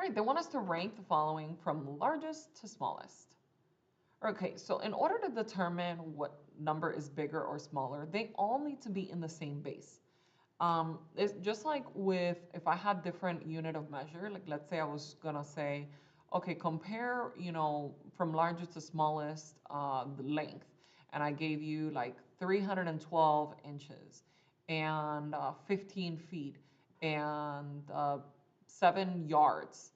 right, they want us to rank the following from largest to smallest. Okay, so in order to determine what number is bigger or smaller, they all need to be in the same base. It's just like with if I had different unit of measure, like let's say I was gonna say, okay, compare, from largest to smallest, the length, and I gave you like 312 inches and 15 feet and 7 yards.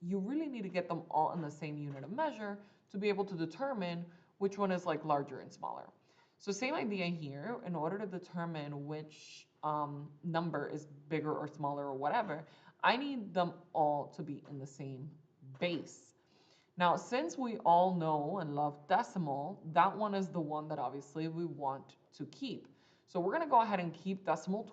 You really need to get them all in the same unit of measure to be able to determine which one is like larger and smaller. So same idea here. In order to determine which number is bigger or smaller or whatever, I need them all to be in the same base. Now, since we all know and love decimal, that one is the one that obviously we want to keep. So we're going to go ahead and keep decimal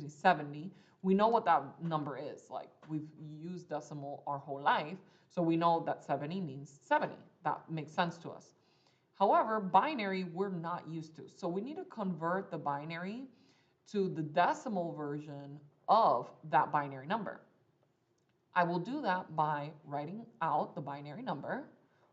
70. We know what that number is. Like we've used decimal our whole life, so we know that 70 means 70. That makes sense to us. However, binary we're not used to. So we need to convert the binary to the decimal version of that binary number. I will do that by writing out the binary number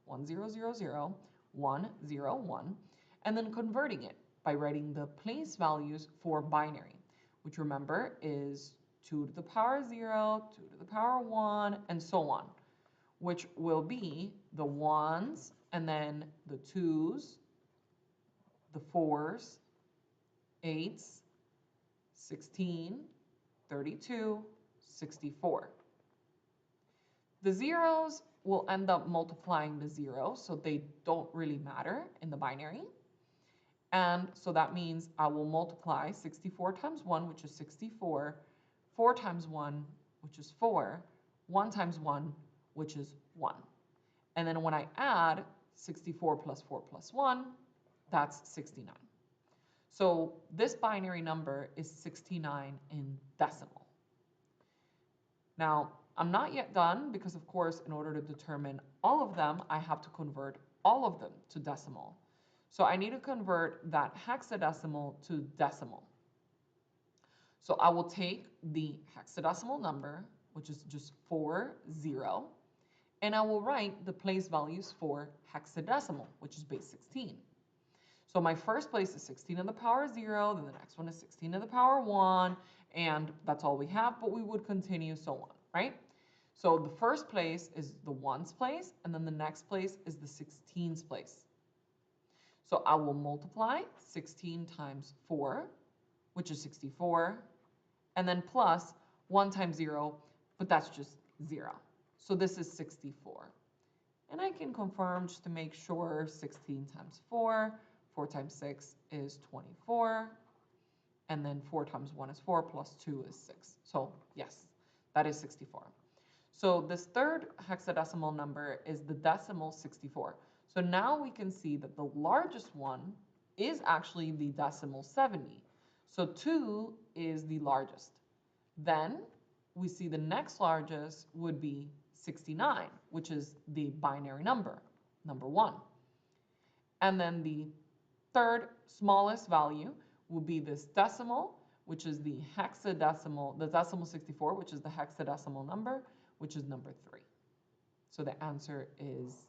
1000-101 and then converting it by writing the place values for binary, which remember is 2 to the power 0, 2 to the power 1, and so on, which will be the 1s and then the 2s, the 4s, 8s, 16, 32, 64. The zeros will end up multiplying the zeros, so they don't really matter in the binary. And so that means I will multiply 64 times 1, which is 64, 4 times 1, which is 4, 1 times 1, which is 1. And then when I add 64 plus 4 plus 1, that's 69. So this binary number is 69 in decimal. Now, I'm not yet done because, of course, in order to determine all of them, I have to convert all of them to decimal. So I need to convert that hexadecimal to decimal. So I will take the hexadecimal number, which is just 40, and I will write the place values for hexadecimal, which is base 16. So my first place is 16 to the power 0, then the next one is 16 to the power 1, and that's all we have, but we would continue so on, right? So the first place is the 1's place, and then the next place is the 16's place. So I will multiply 16 times 4, which is 64, and then plus 1 times 0, but that's just 0. So this is 64. And I can confirm just to make sure 16 times 4, 4 times 6 is 24, and then 4 times 1 is 4, plus 2 is 6. So yes, that is 64. So this third hexadecimal number is the decimal 64. So now we can see that the largest one is actually the decimal 70. So 2 is the largest. Then we see the next largest would be 69, which is the binary number, number 1. And then the third smallest value will be this decimal, which is the hexadecimal, the decimal 64, which is the hexadecimal number, which is number 3. So the answer is